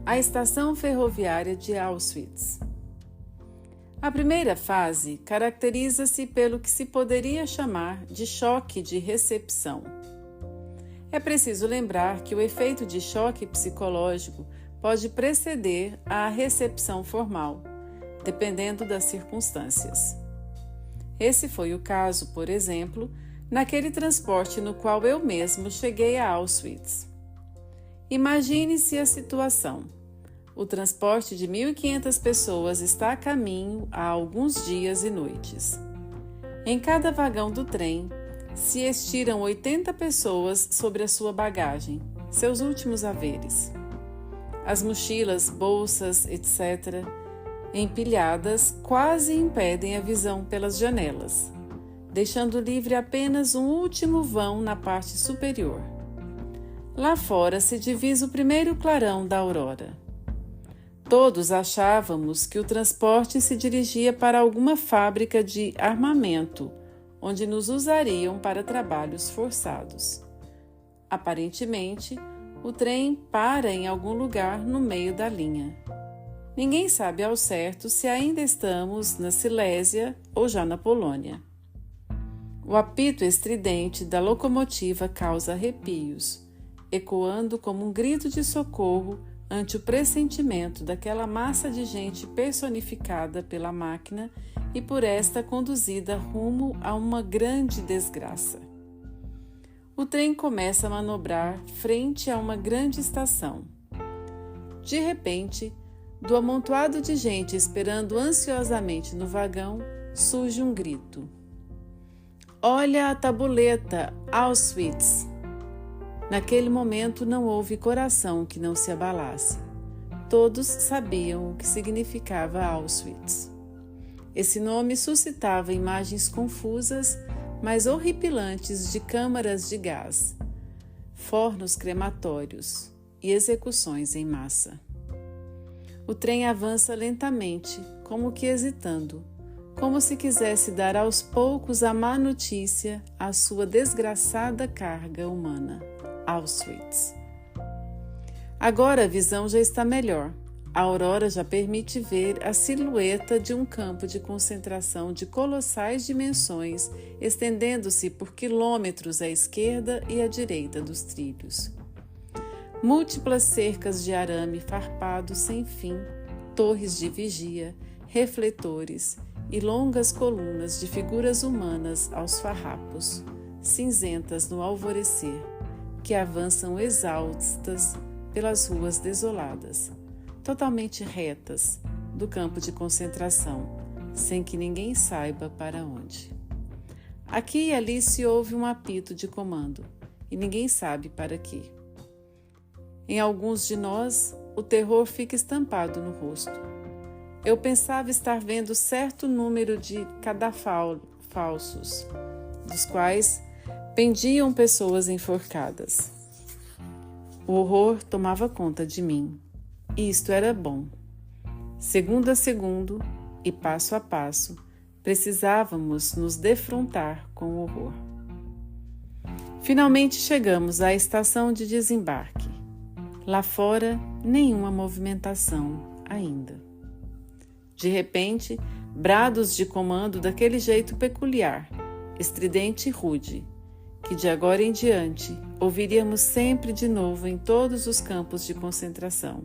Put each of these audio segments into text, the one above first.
A estação ferroviária de Auschwitz. A primeira fase caracteriza-se pelo que se poderia chamar de choque de recepção. É preciso lembrar que o efeito de choque psicológico pode preceder a recepção formal, dependendo das circunstâncias. Esse foi o caso, por exemplo, naquele transporte no qual eu mesmo cheguei a Auschwitz. Imagine-se a situação. O transporte de 1.500 pessoas está a caminho há alguns dias e noites. Em cada vagão do trem, se estiram 80 pessoas sobre a sua bagagem, seus últimos haveres. As mochilas, bolsas, etc., empilhadas, quase impedem a visão pelas janelas, deixando livre apenas um último vão na parte superior. Lá fora se divisa o primeiro clarão da aurora. Todos achávamos que o transporte se dirigia para alguma fábrica de armamento, onde nos usariam para trabalhos forçados. Aparentemente, o trem para em algum lugar no meio da linha. Ninguém sabe ao certo se ainda estamos na Silésia ou já na Polônia. O apito estridente da locomotiva causa arrepios, ecoando como um grito de socorro ante o pressentimento daquela massa de gente personificada pela máquina e por esta conduzida rumo a uma grande desgraça. O trem começa a manobrar frente a uma grande estação. De repente, do amontoado de gente esperando ansiosamente no vagão, surge um grito. Olha a tabuleta, Auschwitz! Naquele momento não houve coração que não se abalasse. Todos sabiam o que significava Auschwitz. Esse nome suscitava imagens confusas, mas horripilantes de câmaras de gás, fornos crematórios e execuções em massa. O trem avança lentamente, como que hesitando, como se quisesse dar aos poucos a má notícia à sua desgraçada carga humana. Auschwitz. Agora a visão já está melhor. A aurora já permite ver a silhueta de um campo de concentração de colossais dimensões, estendendo-se por quilômetros à esquerda e à direita dos trilhos. Múltiplas cercas de arame farpado sem fim, torres de vigia, refletores e longas colunas de figuras humanas aos farrapos, cinzentas no alvorecer, que avançam exaustas pelas ruas desoladas, totalmente retas, do campo de concentração, sem que ninguém saiba para onde. Aqui e ali se ouve um apito de comando, e ninguém sabe para quê. Em alguns de nós, o terror fica estampado no rosto. Eu pensava estar vendo certo número de cadafalsos, dos quais pendiam pessoas enforcadas. O horror tomava conta de mim. E isto era bom. Segundo a segundo e passo a passo, precisávamos nos defrontar com o horror. Finalmente chegamos à estação de desembarque. Lá fora, nenhuma movimentação ainda. De repente, brados de comando daquele jeito peculiar, estridente e rude, que de agora em diante ouviríamos sempre de novo em todos os campos de concentração,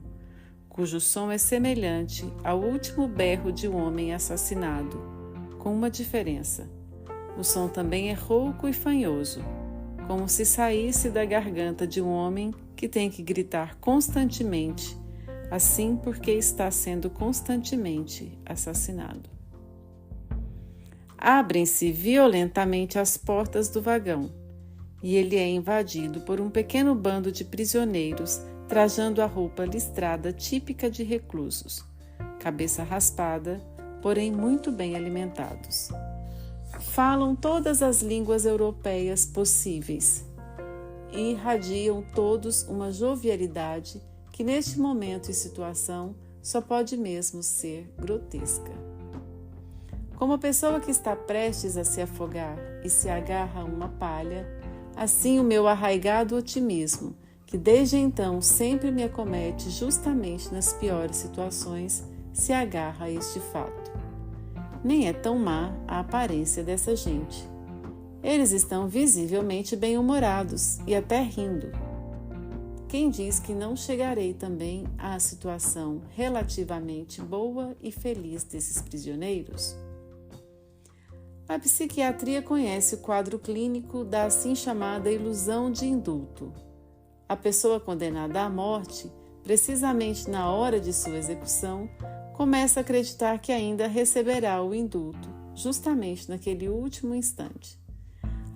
cujo som é semelhante ao último berro de um homem assassinado, com uma diferença. O som também é rouco e fanhoso, como se saísse da garganta de um homem que tem que gritar constantemente, assim porque está sendo constantemente assassinado. Abrem-se violentamente as portas do vagão, e ele é invadido por um pequeno bando de prisioneiros trajando a roupa listrada típica de reclusos, cabeça raspada, porém muito bem alimentados. Falam todas as línguas europeias possíveis e irradiam todos uma jovialidade que neste momento e situação só pode mesmo ser grotesca. Como a pessoa que está prestes a se afogar e se agarra a uma palha, assim o meu arraigado otimismo, que desde então sempre me acomete justamente nas piores situações, se agarra a este fato. Nem é tão má a aparência dessa gente. Eles estão visivelmente bem-humorados e até rindo. Quem diz que não chegarei também à situação relativamente boa e feliz desses prisioneiros? A psiquiatria conhece o quadro clínico da assim chamada ilusão de indulto. A pessoa condenada à morte, precisamente na hora de sua execução, começa a acreditar que ainda receberá o indulto, justamente naquele último instante.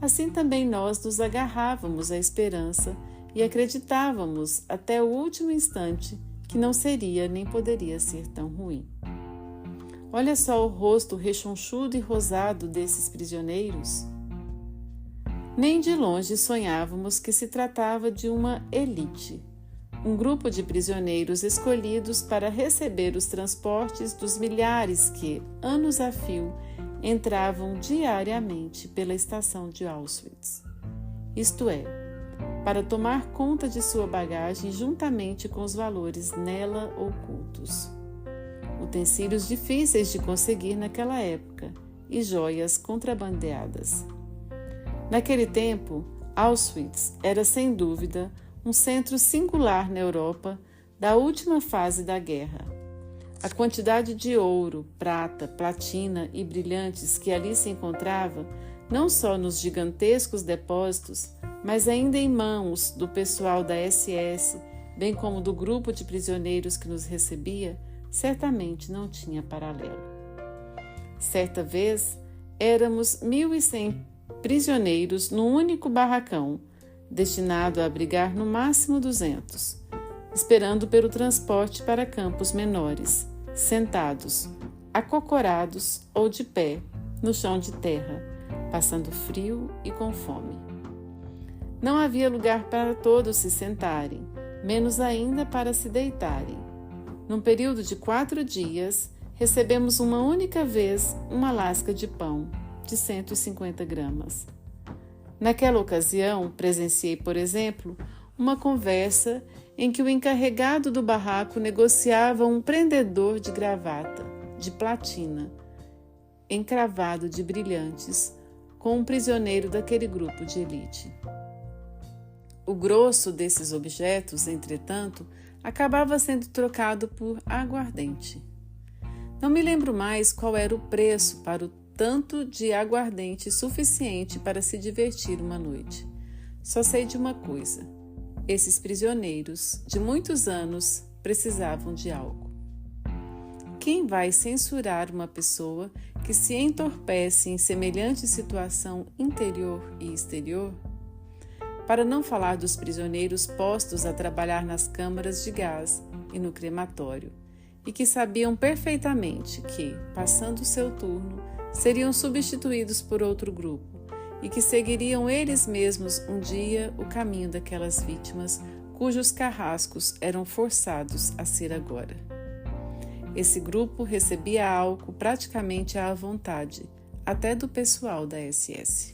Assim também nós nos agarrávamos à esperança e acreditávamos até o último instante que não seria nem poderia ser tão ruim. Olha só o rosto rechonchudo e rosado desses prisioneiros. Nem de longe sonhávamos que se tratava de uma elite, um grupo de prisioneiros escolhidos para receber os transportes dos milhares que, anos a fio, entravam diariamente pela estação de Auschwitz. Isto é, para tomar conta de sua bagagem juntamente com os valores nela ocultos. Utensílios difíceis de conseguir naquela época e joias contrabandeadas. Naquele tempo, Auschwitz era sem dúvida um centro singular na Europa da última fase da guerra. A quantidade de ouro, prata, platina e brilhantes que ali se encontrava, não só nos gigantescos depósitos, mas ainda em mãos do pessoal da SS, bem como do grupo de prisioneiros que nos recebia, certamente não tinha paralelo. Certa vez, éramos 1.100 prisioneiros num único barracão, destinado a abrigar no máximo 200, esperando pelo transporte para campos menores, sentados, acocorados ou de pé, no chão de terra, passando frio e com fome. Não havia lugar para todos se sentarem, menos ainda para se deitarem. Num período de 4 dias, recebemos uma única vez uma lasca de pão, de 150 gramas. Naquela ocasião, presenciei, por exemplo, uma conversa em que o encarregado do barraco negociava um prendedor de gravata, de platina, encravado de brilhantes, com um prisioneiro daquele grupo de elite. O grosso desses objetos, entretanto, acabava sendo trocado por aguardente. Não me lembro mais qual era o preço para o tanto de aguardente suficiente para se divertir uma noite. Só sei de uma coisa: esses prisioneiros, de muitos anos, precisavam de algo. Quem vai censurar uma pessoa que se entorpece em semelhante situação interior e exterior? Para não falar dos prisioneiros postos a trabalhar nas câmaras de gás e no crematório, e que sabiam perfeitamente que, passando o seu turno, seriam substituídos por outro grupo, e que seguiriam eles mesmos um dia o caminho daquelas vítimas cujos carrascos eram forçados a ser agora. Esse grupo recebia álcool praticamente à vontade, até do pessoal da SS.